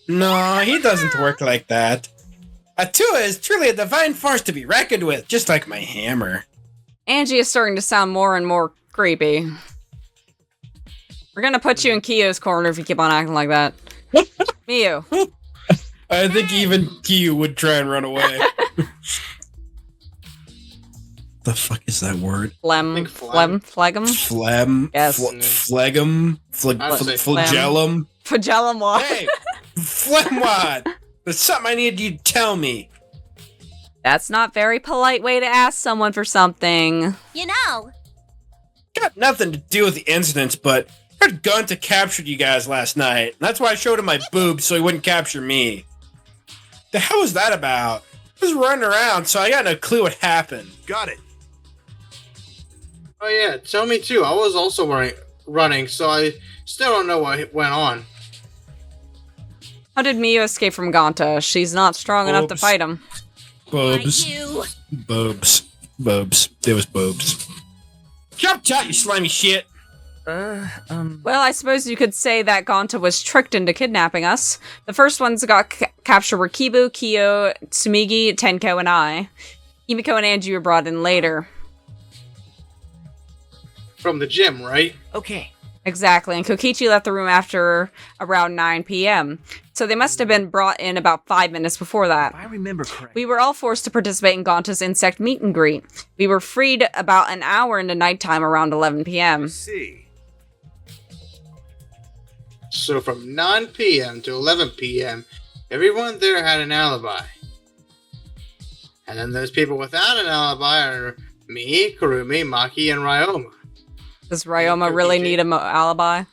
No, he doesn't work like that. Atua is truly a divine force to be reckoned with, just like my hammer. Angie is starting to sound more and more creepy. We're gonna put you in Kiyo's corner if you keep on acting like that. Miyu. I think even Kiyu would try and run away. The fuck is that word? Phlegm. Phlegm? Yes. Phlegm? Flagellum? Flagellum what? Hey! Phlegmwad! There's something I need you to tell me. That's not very polite way to ask someone for something. You know. Got nothing to do with the incidents, but I heard Gunta captured you guys last night. And that's why I showed him my boobs so he wouldn't capture me. The hell was that about? I was running around, so I got no clue what happened. Got it. Oh yeah, tell me too. I was also running, so I still don't know what went on. How did Miyu escape from Gonta? She's not strong enough to fight him. Boobs. You. Boobs. Boobs. It was boobs. Jump out, you slimy shit! Well, I suppose you could say that Gonta was tricked into kidnapping us. The first ones that got captured were Kibu, Kiyo, Tsumigi, Tenko, and I. Himiko and Angie were brought in later. From the gym, right? Okay. Exactly, and Kokichi left the room after around 9 p.m. So they must have been brought in about 5 minutes before that. If I remember correctly. We were all forced to participate in Gonta's insect meet and greet. We were freed about an hour into nighttime around 11 p.m. See. So from 9 p.m. to 11 p.m., everyone there had an alibi. And then those people without an alibi are me, Kurumi, Maki, and Ryoma. Does Ryoma really need an alibi?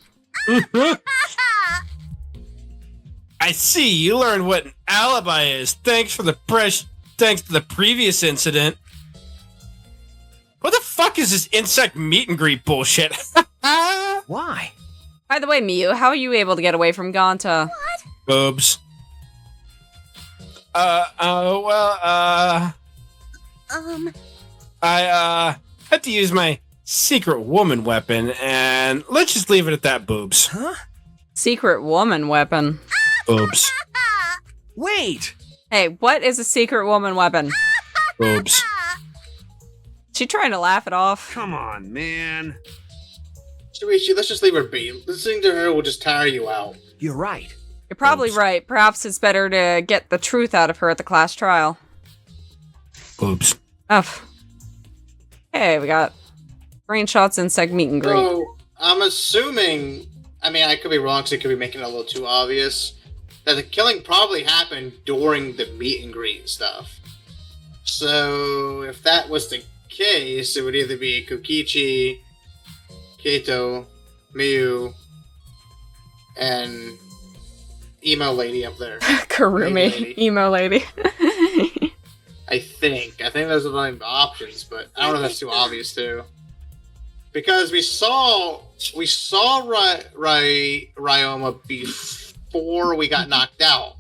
I see, you learned what an alibi is. Thanks to the previous incident. What the fuck is this insect meet and greet bullshit? Why? By the way, Miyu, how are you able to get away from Gonta? Boobs. I had to use my secret woman weapon, and let's just leave it at that, boobs. Huh? Secret woman weapon. Boobs. Wait! Hey, what is a secret woman weapon? Boobs. She trying to laugh it off. Come on, man. Shuichi, let's just leave her be. Listening to her will just tire you out. You're right. You're probably Boobs. right. Perhaps it's better to get the truth out of her at the class trial. Boobs. Oh. Hey, we got screenshots insect meet and greet. So, I'm assuming, I mean, I could be wrong because it could be making it a little too obvious, that the killing probably happened during the meet and greet stuff. So, if that was the case, it would either be Kokichi, Kaito, Miyu, and emo lady up there. Karumi, emo lady. I think those are the only options, but I don't know if that's too obvious too. Because we saw Ryoma before we got knocked out.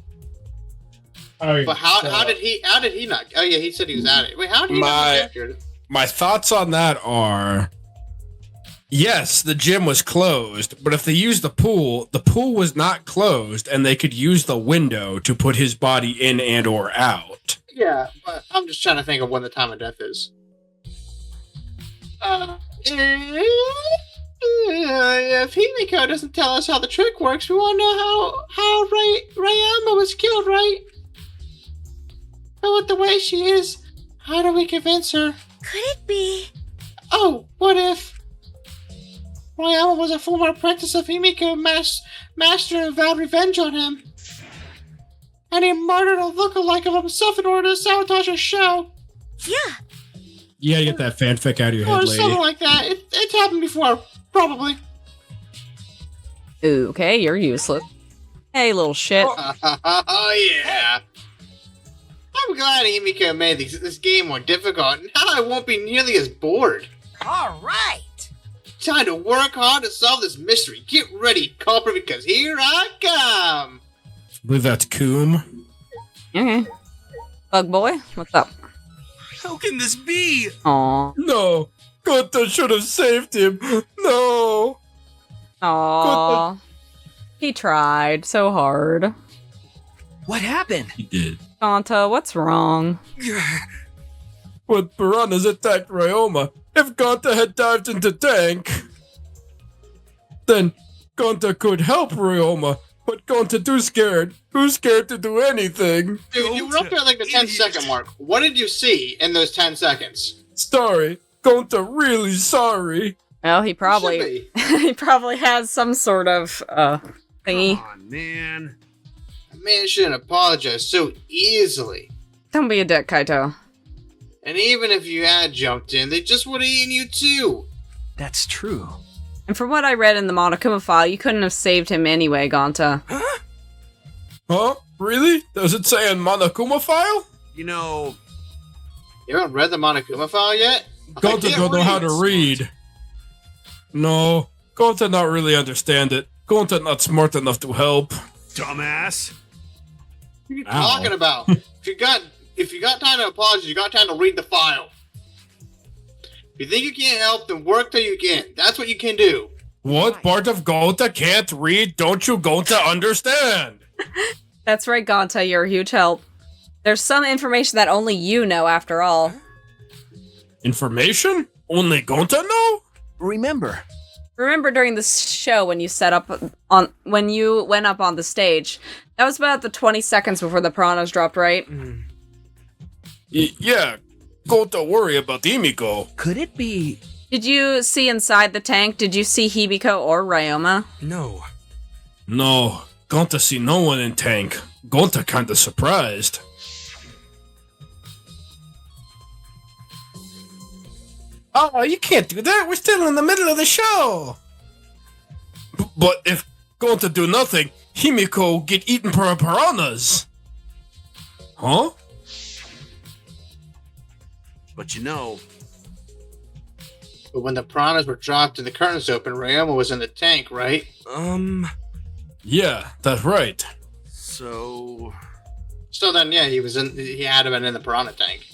But how did he not? Oh yeah, he said he was at it. Wait, how did he not get captured? My thoughts on that are, yes, the gym was closed, but if they used the pool was not closed, and they could use the window to put his body in and or out. Yeah, but I'm just trying to think of when the time of death is. If Himiko doesn't tell us how the trick works, we want to know how Ryoma was killed, right? But with the way she is, how do we convince her? Could it be? Oh, what if Ryoma was a former apprentice of Himiko, master and vowed revenge on him? And he murdered a lookalike of himself in order to sabotage her show. Yeah. You gotta get that fanfic out of your head, Or something lady. like that. It's happened before, probably. Okay, you're useless. Hey, little shit. Oh, yeah. I'm glad Himiko made this game more difficult. Now I won't be nearly as bored. All right. Time to work hard to solve this mystery. Get ready, culprit, because here I come. I believe that's Coom. Okay. Bug boy, what's up? How can this be? Aw. No, Gonta should have saved him. No. Aw. He tried so hard. What happened? He did. Gonta, what's wrong? When piranhas attacked Ryoma, if Gonta had dived into tank, then Gonta could help Ryoma. But Gonta too scared to do anything. Dude, you were up there at like the 10-second mark. What did you see in those 10 seconds? Sorry, Gonta really sorry. Well, he Should probably be. he probably has some sort of thingy. Come on, man. A man shouldn't apologize so easily. Don't be a dick, Kaito. And even if you had jumped in, they just would have eaten you too. That's true. And from what I read in the Monokuma file, you couldn't have saved him anyway, Gonta. Huh? Really? Does it say in Monokuma file? You know, You haven't read the Monokuma file yet? Gonta don't know how to read. No, Gonta not really understand it. Gonta not smart enough to help. dumbass. What are you Ow. talking about? if you got time to apologize, you got time to read the file. If you think you can't help, then work till you can. That's what you can do. What part of Gonta can't read? Don't you Gonta understand? That's right, Gonta, you're a huge help. There's some information that only you know, after all. Information? Only Gonta know? Remember, Remember during the show when you when you went up on the stage? That was about the 20 seconds before the piranhas dropped, right? Yeah, Gonta worry about Himiko. could it be? Did you see inside the tank? Did you see Hibiko or Ryoma? No. No, Gonta see no one in tank. Gonta kinda surprised. Oh, you can't do that. We're still in the middle of the show. But if Gonta do nothing, Himiko get eaten by piranhas. Huh? But you know, But when the piranhas were dropped and the curtains opened, Ryoma was in the tank, right? Yeah, that's right. so So then, yeah, he had been in the piranha tank.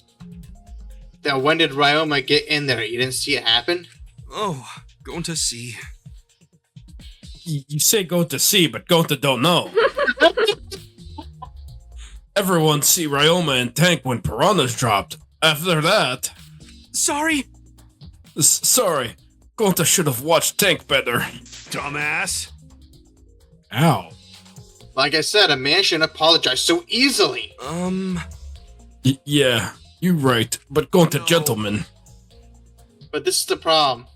Now, when did Ryoma get in there? You didn't see it happen? going to see. You say Gonta see, but Gonta don't know. Everyone see Ryoma in tank when piranhas dropped. After that... Sorry, Sorry, Gonta should have watched tank better. dumbass. Ow. Like I said, a man shouldn't apologize so easily. Yeah, you're right, but Gonta No. gentleman. But this is the problem.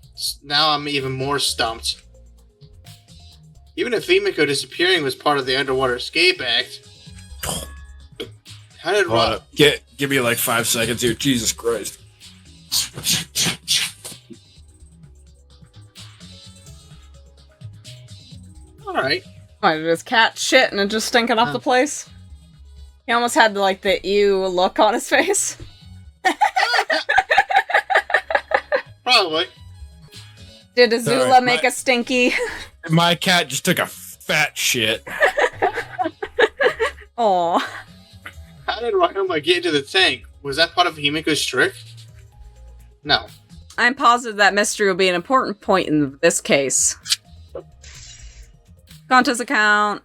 Now I'm even more stumped. Even if Himiko disappearing was part of the Underwater Escape Act, how did Ryoma... Give me like 5 seconds here, Jesus Christ. Alright. What, his cat shit and it just stinking up the place? He almost had like the ew look on his face. Probably. Did Azula Sorry, make a stinky? My cat just took a fat shit. Aw. How did Ryoma get into the tank? Was that part of Himiko's trick? No. I'm positive that mystery will be an important point in this case. Gonta's account.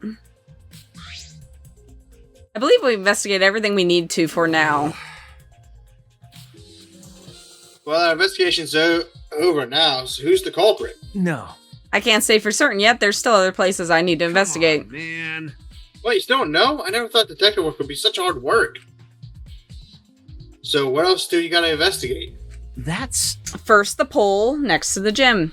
I believe we investigated everything we need to for now. Well, our investigation's over now, so who's the culprit? No. I can't say for certain yet. There's still other places I need to investigate. Come on, man. Wait, you still don't know? I never thought detective work would be such hard work. So what else do you gotta investigate? That's First, the pole next to the gym.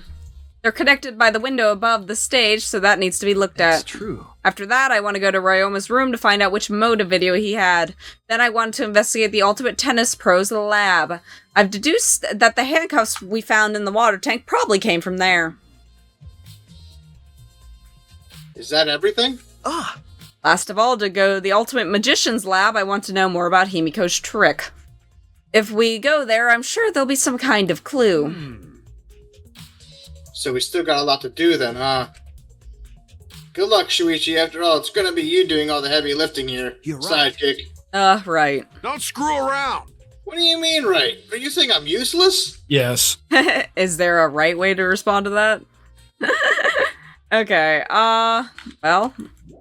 They're connected by the window above the stage, so that needs to be looked at. true. After that, I want to go to Ryoma's room to find out which mode of video he had. Then I want to investigate the Ultimate Tennis Pro's lab. I've deduced that the handcuffs we found in the water tank probably came from there. Is that everything? Last of all, to go to the Ultimate Magician's lab, I want to know more about Himiko's trick. If we go there, I'm sure there'll be some kind of clue. So we still got a lot to do then, huh? Good luck, Shuichi. After all, it's gonna be you doing all the heavy lifting here. You're right. Sidekick. Right. Don't screw around. What do you mean, right? Are you saying I'm useless? Yes. Is there a right way to respond to that? Okay, well,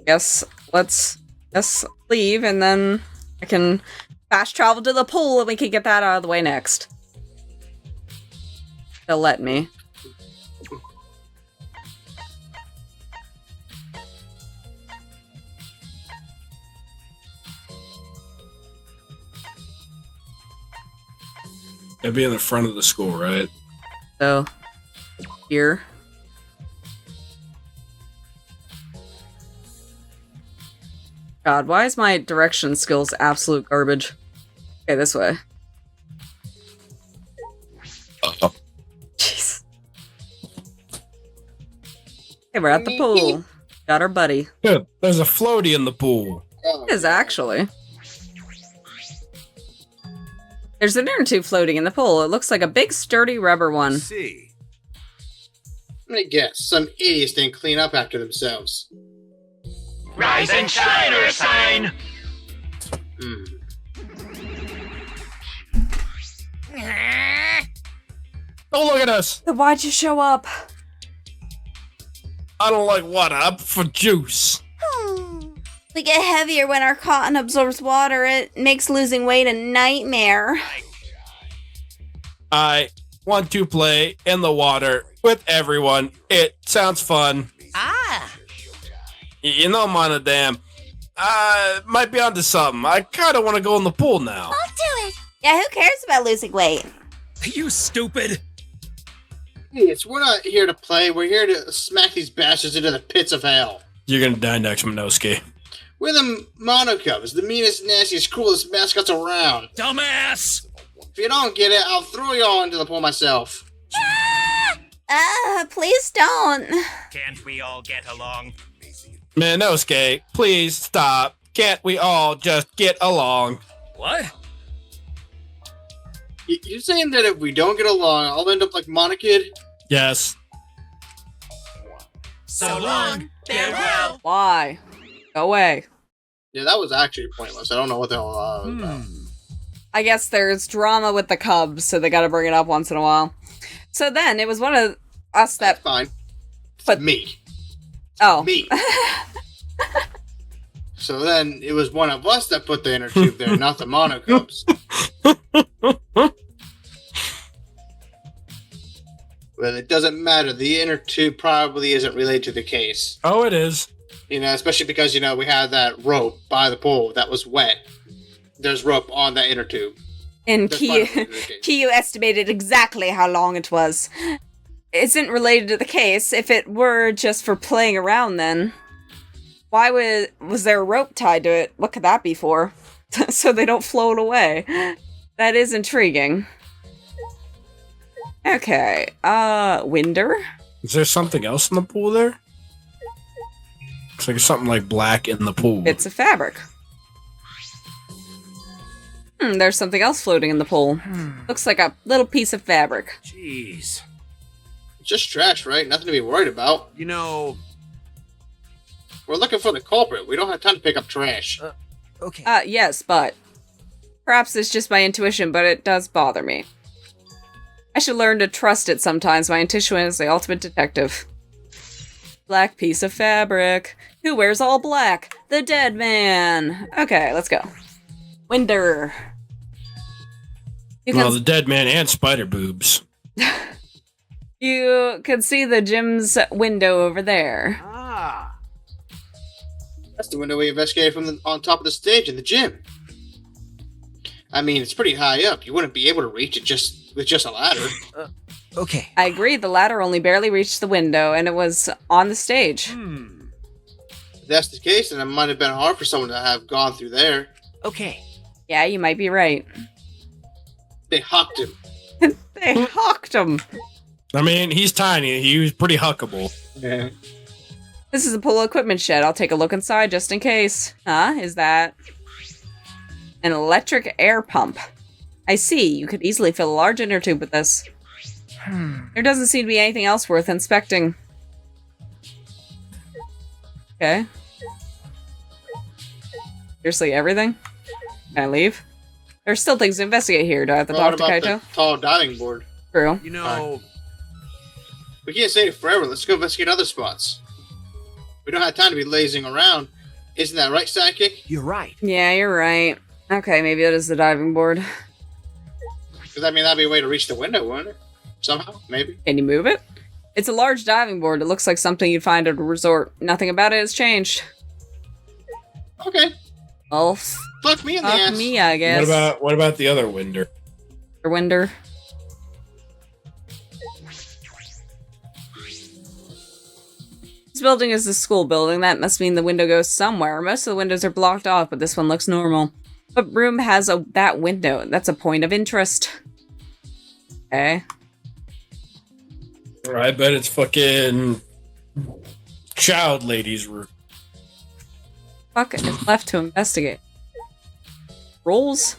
guess let's Let's leave, and then I can fast travel to the pool, and we can get that out of the way next. They'll let me. It'd be in the front of the school, right? So, here. God, why is my direction skills absolute garbage? Okay, this way. Jeez. Okay, we're at the pool. Got our buddy. Good. There's a floaty in the pool. It is actually. There's an inner tube floating in the pool. It looks like a big, sturdy rubber one. See. I'm gonna guess some idiots didn't clean up after themselves. Rise and shine or sign! Oh, look at us! Then why'd you show up? I don't like water. I'm for juice. We get heavier when our cotton absorbs water. It makes losing weight a nightmare. I want to play in the water with everyone. It sounds fun. Ah. You know, Monodam, might be onto something. I kind of want to go in the pool now. I'll do it. Yeah, who cares about losing weight? You stupid. Idiots, we're not here to play. We're here to smack these bastards into the pits of hell. You're gonna die next, Minoski. We're the Monocubs, the meanest, nastiest, cruelest mascots around. Dumbass! If you don't get it, I'll throw you all into the pool myself. Please don't. Can't we all get along? Minoski, please stop. Can't we all just get along? What? You're saying that if we don't get along, I'll end up like Monokid? Yes. So long, farewell! Why? Go away. Yeah, that was actually pointless. I don't know what the hell was about. I guess there's drama with the Cubs, so they gotta bring it up once in a while. So then, it was one of us That's that... fine. But- Me. Oh. Me. So then, it was one of us that put the inner tube there, not the Monocubs. Well, it doesn't matter. The inner tube probably isn't related to the case. Oh, it is. You know, especially because, you know, we had that rope by the pool that was wet. There's rope on that inner tube. And That's Kiyu, part of the case. Kiyu estimated exactly how long it was. Isn't related to the case. If it were just for playing around, then why was there a rope tied to it? What could that be for? So they don't float away. That is intriguing. Okay, Winder? Is there something else in the pool there? Looks like something like black in the pool. Bits of fabric. There's something else floating in the pool. Looks like a little piece of fabric. Jeez. Just trash, right? Nothing to be worried about. You know... We're looking for the culprit. We don't have time to pick up trash. Okay. Yes, but perhaps it's just my intuition, but it does bother me. I should learn to trust it sometimes. My intuition is the ultimate detective. Black piece of fabric. Who wears all black? The dead man. Okay, let's go. Winder. You Well, can, the dead man and spider boobs. you can see the gym's window over there. Ah. That's the window we investigated from on top of the stage in the gym. I mean, it's pretty high up. You wouldn't be able to reach it with just a ladder. Okay. I agree, the ladder only barely reached the window, and it was on the stage. If that's the case, then it might have been hard for someone to have gone through there. Okay. Yeah, you might be right. They hucked him. They hawked him. I mean, he's tiny. He was pretty huckable. Yeah. This is a pool equipment shed. I'll take a look inside just in case. Huh? Is that an electric air pump? I see. You could easily fill a large inner tube with this. There doesn't seem to be anything else worth inspecting. Okay. Seriously, everything? Can I leave? There's still things to investigate here. Do I have to What talk to about Kaito? the tall diving board? True. You know... We can't stay here forever. Let's go investigate other spots. We don't have time to be lazing around. Isn't that right, Psychic? You're right. Yeah, you're right. Okay, maybe it is the diving board. Because, I mean, that'd be a way to reach the window, wouldn't it? Somehow, maybe. Can you move it? It's a large diving board. It looks like something you'd find at a resort. Nothing about it has changed. Okay. Well, Fuck me in the fuck ass. me, I guess. What about the other window? Winder. This building is a school building. That must mean the window goes somewhere. Most of the windows are blocked off, but this one looks normal. What room has that window? That's a point of interest. Okay. I bet it's fucking child lady's room. Fuck it. It's left to investigate. Rules?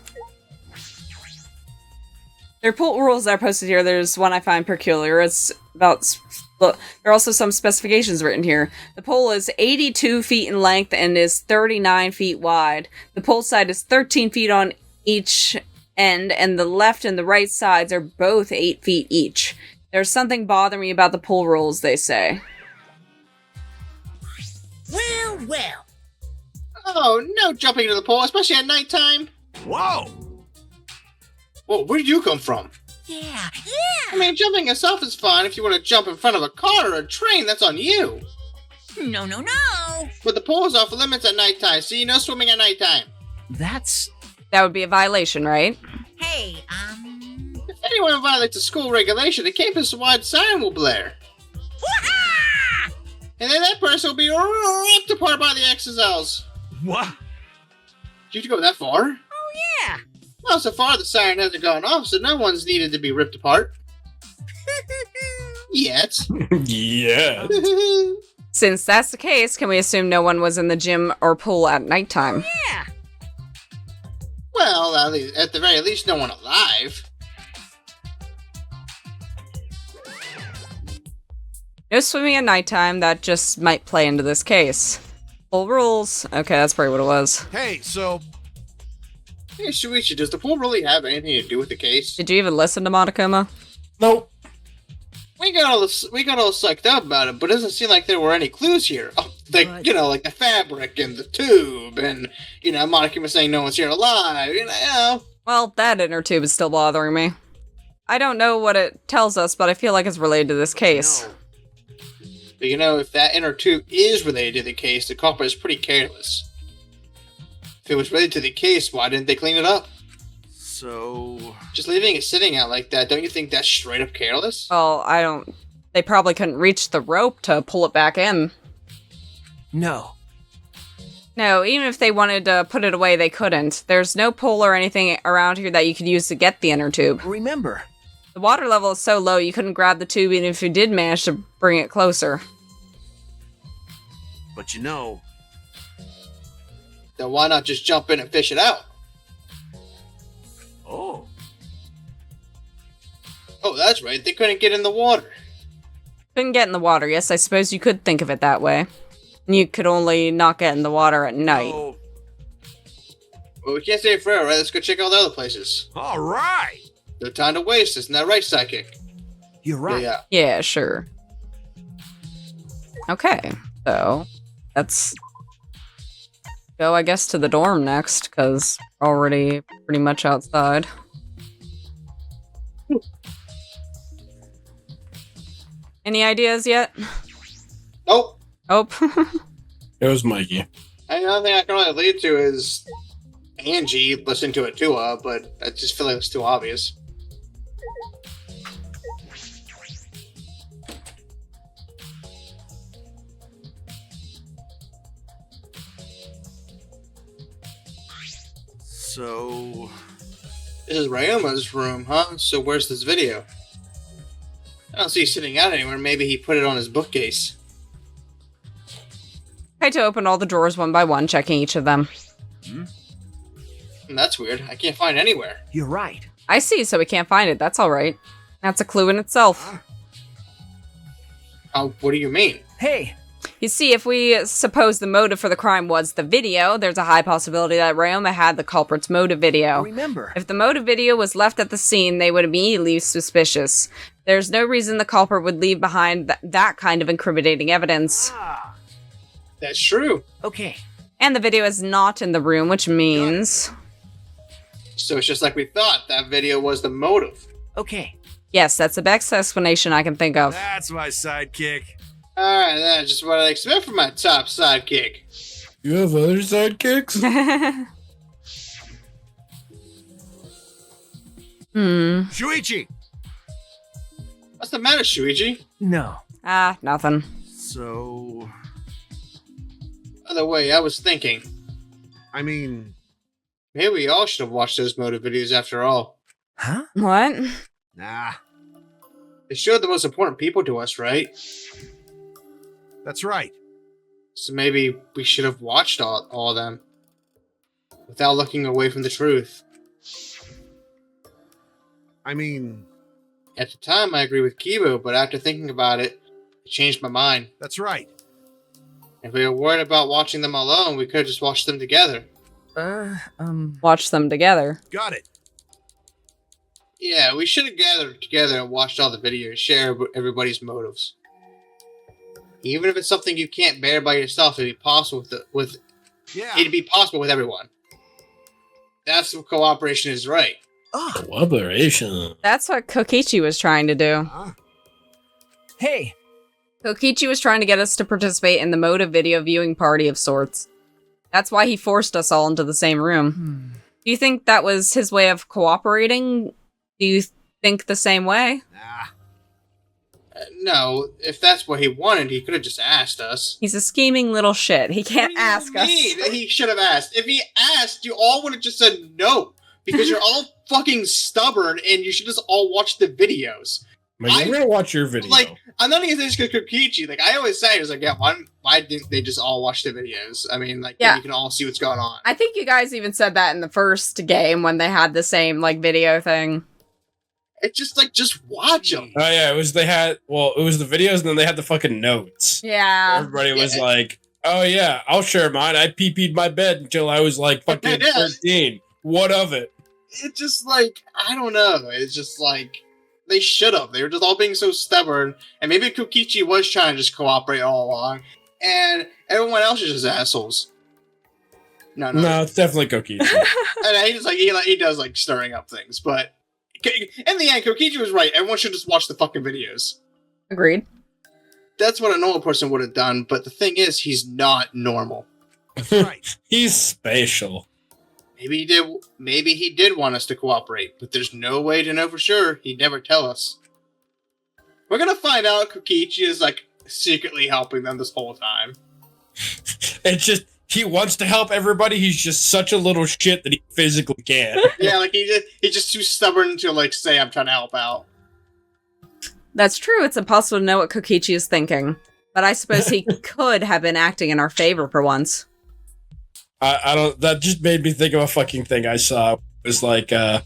There are pool rules that are posted here. There's one I find peculiar. It's about... Look, there are also some specifications written here. The pole is 82 feet in length and is 39 feet wide. The pole side is 13 feet on each end, and the left and the right sides are both 8 feet each. There's something bothering me about the pole rules, they say. Well, well. Oh, no jumping into the pool, especially at nighttime. Whoa! Well, where did you come from? Yeah. I mean, jumping yourself is fine. If you want to jump in front of a car or a train, that's on you. No. But the pool is off limits at nighttime, so you know swimming at nighttime. That's... That would be a violation, right? Hey, If anyone violates a school regulation, a campus-wide sign will blare. Wah-ha! And then that person will be ripped apart by the XSLs. What? Did you go that far? Oh, yeah. Well, so far the siren hasn't gone off, so no one's needed to be ripped apart. Yet. Yeah. Since that's the case, can we assume no one was in the gym or pool at nighttime? Yeah. Well, at the very least, no one alive. No swimming at nighttime. That just might play into this case. Pool rules. Okay, that's probably what it was. Hey, so... Hey, Shuichi, does the pool really have anything to do with the case? Did you even listen to Monokuma? Nope. We got all psyched up about it, but it doesn't seem like there were any clues here. Oh, like, like the fabric and the tube, and, Monica was saying no one's here alive, Well, that inner tube is still bothering me. I don't know what it tells us, but I feel like it's related to this case. But if that inner tube is related to the case, the culprit is pretty careless. If it was related to the case, why didn't they clean it up? So... Just leaving it sitting out like that, don't you think that's straight up careless? Well, I don't... They probably couldn't reach the rope to pull it back in. No. No, even if they wanted to put it away, they couldn't. There's no pole or anything around here that you could use to get the inner tube. Remember. The water level is so low, you couldn't grab the tube even if you did manage to bring it closer. But Then why not just jump in and fish it out? Oh. Oh, that's right, they couldn't get in the water. Couldn't get in the water, yes, I suppose you could think of it that way. You could only not get in the water at night. Oh. Well, we can't stay forever, right? Let's go check all the other places. All right. No time to waste, isn't that right, Psychic? You're right. Yeah. Yeah, sure. Okay, so let's go, I guess, to the dorm next, because we're already pretty much outside. Any ideas yet? Nope. Oh. It was Mikey. The only thing I can really lead to is Angie listening to it too, but I just feel like it's too obvious. So... This is Ryoma's room, huh? So where's this video? I don't see it sitting out anywhere. Maybe he put it on his bookcase. Kaito opened all the drawers one by one, checking each of them. That's weird. I can't find it anywhere. You're right. I see, so we can't find it. That's alright. That's a clue in itself. What do you mean? Hey. You see, if we suppose the motive for the crime was the video, there's a high possibility that Ryoma had the culprit's motive video. Remember. If the motive video was left at the scene, they would immediately be suspicious. There's no reason the culprit would leave behind that kind of incriminating evidence. Ah. That's true. Okay. And the video is not in the room, which means... So it's just like we thought. That video was the motive. Okay. Yes, that's the best explanation I can think of. That's my sidekick. Alright, that's just what I expect from my top sidekick. You have other sidekicks? Shuichi! What's the matter, Shuichi? No. Nothing. So... By the way, I was thinking, I mean... maybe we all should have watched those motive videos after all. Huh? What? Nah. They showed the most important people to us, right? That's right. So maybe we should have watched all of them. Without looking away from the truth. I mean... At the time, I agree with Kibo, but after thinking about it, I changed my mind. That's right. If we were worried about watching them alone, we could have just watched them together. Watch them together. Got it. Yeah, we should have gathered together and watched all the videos, share everybody's motives. Even if it's something you can't bear by yourself, it'd be possible Yeah. it'd be possible with everyone. That's what cooperation is, right? Cooperation. That's what Kokichi was trying to do. Huh? Hey. Kokichi was trying to get us to participate in the motive video viewing party of sorts. That's why he forced us all into the same room. Do you think that was his way of cooperating? Do you think the same way? Nah. No, if that's what he wanted, he could have just asked us. He's a scheming little shit. He can't What do you ask us. mean? He should have asked. If he asked, you all would have just said no. Because you're all fucking stubborn and you should just all watch the videos. I'm gonna watch your video. Like, I'm not even saying it's Kokichi. Like, I always say, it's like, yeah, why didn't they just all watch the videos? I mean, like, Yeah. then you can all see what's going on. I think you guys even said that in the first game when they had the same, like, video thing. It's just like, just watch them. Oh yeah, it was the videos and then they had the fucking notes. Yeah. Everybody was like, oh yeah, I'll share mine. I pee-peed my bed until I was like fucking 13. What of it? It's just like, I don't know. It's just like, they should have. They were just all being so stubborn. And maybe Kokichi was trying to just cooperate all along. And everyone else is just assholes. No, it's definitely Kokichi. And he's like, he does like stirring up things. But in the end, Kokichi was right. Everyone should just watch the fucking videos. Agreed. That's what a normal person would have done. But the thing is, he's not normal. That's right. He's spatial. Maybe he did want us to cooperate, but there's no way to know for sure. He'd never tell us. We're gonna find out Kokichi is like secretly helping them this whole time. It's just he wants to help everybody. He's just such a little shit that he physically can't. Yeah, like he's just too stubborn to like say I'm trying to help out. That's true. It's impossible to know what Kokichi is thinking. But I suppose he could have been acting in our favor for once. I don't. That just made me think of a fucking thing I saw. It was like, it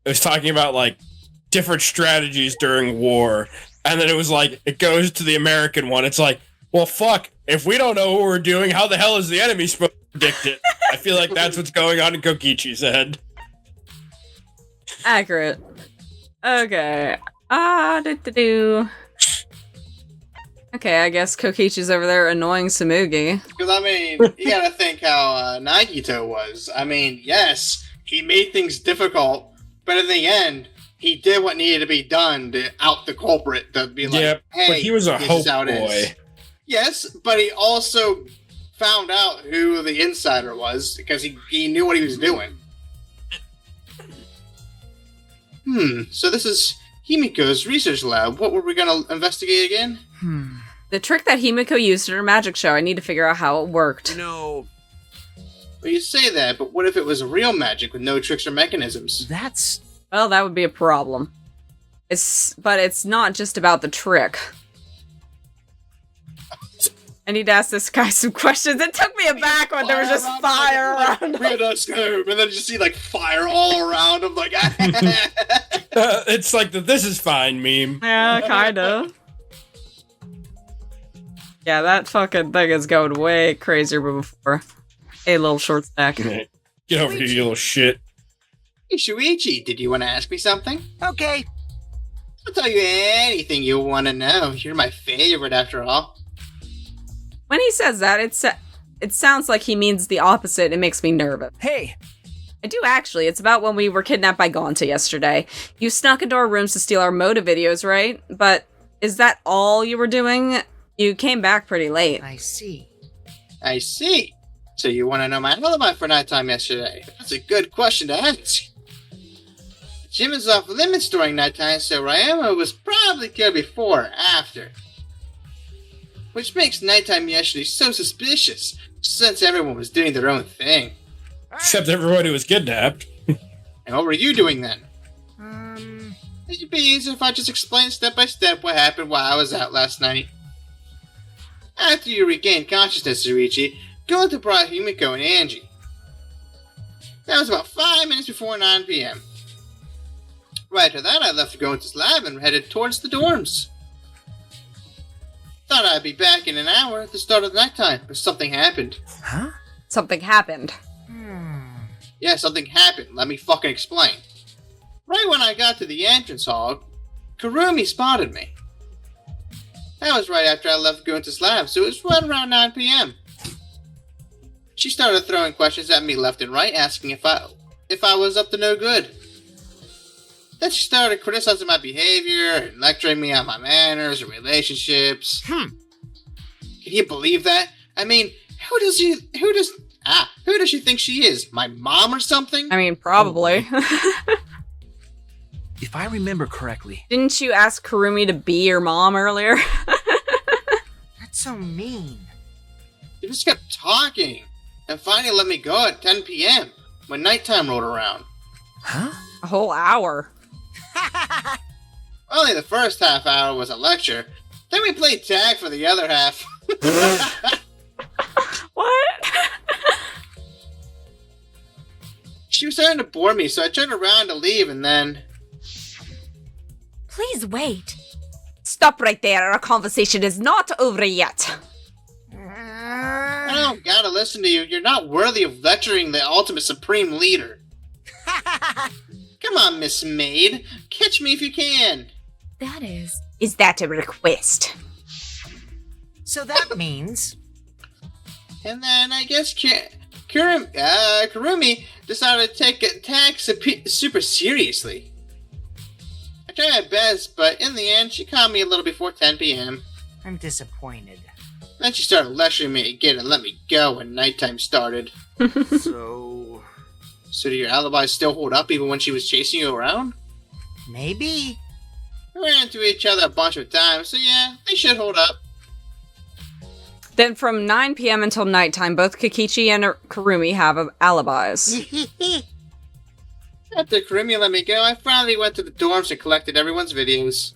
was talking about like different strategies during war, and then it was like it goes to the American one. It's like, well, fuck. If we don't know what we're doing, how the hell is the enemy supposed to predict it? I feel like that's what's going on in Kokichi's head. Accurate. Okay. Okay, I guess Kokichi's over there annoying Samugi. Because I mean, you gotta think how Nagito was. I mean, yes, he made things difficult, but in the end, he did what needed to be done to out the culprit. To be like, Yeah, hey, but he was a this is hope how it is. boy. Yes, but he also found out who the insider was because he knew what he was doing. So this is Himiko's research lab. What were we gonna investigate again? The trick that Himiko used in her magic show, I need to figure out how it worked. No. Well, you say that, but what if it was real magic with no tricks or mechanisms? That's... Well, that would be a problem. But it's not just about the trick. I need to ask this guy some questions. It took me aback when there was just fire around him. And then you just see like fire all around him, like It's like the "this is fine" meme. Yeah, kind of. Yeah, that fucking thing is going way crazier than before. Hey, little short stack. Get over here, you little shit. Hey, Shuichi, did you want to ask me something? Okay. I'll tell you anything you want to know. You're my favorite, after all. When he says that, it sounds like he means the opposite. It makes me nervous. Hey, I do actually. It's about when we were kidnapped by Gonta yesterday. You snuck into our rooms to steal our moda videos, right? But is that all you were doing? You came back pretty late. I see. I see. So you want to know my alibi for nighttime yesterday? That's a good question to ask. The gym is off limits during nighttime, so Ryama was probably killed before or after. Which makes nighttime yesterday so suspicious, since everyone was doing their own thing. Except everyone who was kidnapped. And what were you doing then? It'd be easier if I just explained step by step what happened while I was out last night. After you regained consciousness, Zuichi, go to brought Himiko and Angie. That was about 5 minutes before 9 p.m. Right after that, I left to go into his lab and headed towards the dorms. Thought I'd be back in an hour at the start of the nighttime, but something happened. huh? Something happened. Yeah, something happened. Let me fucking explain. Right when I got to the entrance hall, Kurumi spotted me. That was right after I left Gunta's lab, so it was right around 9 p.m. She started throwing questions at me left and right, asking if I was up to no good. Then she started criticizing my behavior and lecturing me on my manners and relationships. Can you believe that? I mean, who does she think she is? My mom or something? I mean, probably. If I remember correctly, Didn't you ask Kurumi to be your mom earlier? That's so mean. She just kept talking, and finally let me go at 10 p.m. when nighttime rolled around. huh? A whole hour. Only the first half hour was a lecture, then we played tag for the other half. What? She was starting to bore me, so I turned around to leave, and then... Please wait. Stop right there. Our conversation is not over yet. I don't gotta listen to you. You're not worthy of lecturing the ultimate supreme leader. Come on, Miss Maid. Catch me if you can. That is. Is that a request? So that means. And then I guess Kurumi decided to take a tag super seriously. I tried my best, but in the end, she caught me a little before 10 p.m. I'm disappointed. Then she started lecturing me again and let me go when nighttime started. So, So do your alibis still hold up even when she was chasing you around? Maybe. We ran into each other a bunch of times, so yeah, they should hold up. Then from 9 p.m. until nighttime, both Kikichi and Kurumi have alibis. After Kurumi let me go, I finally went to the dorms and collected everyone's videos.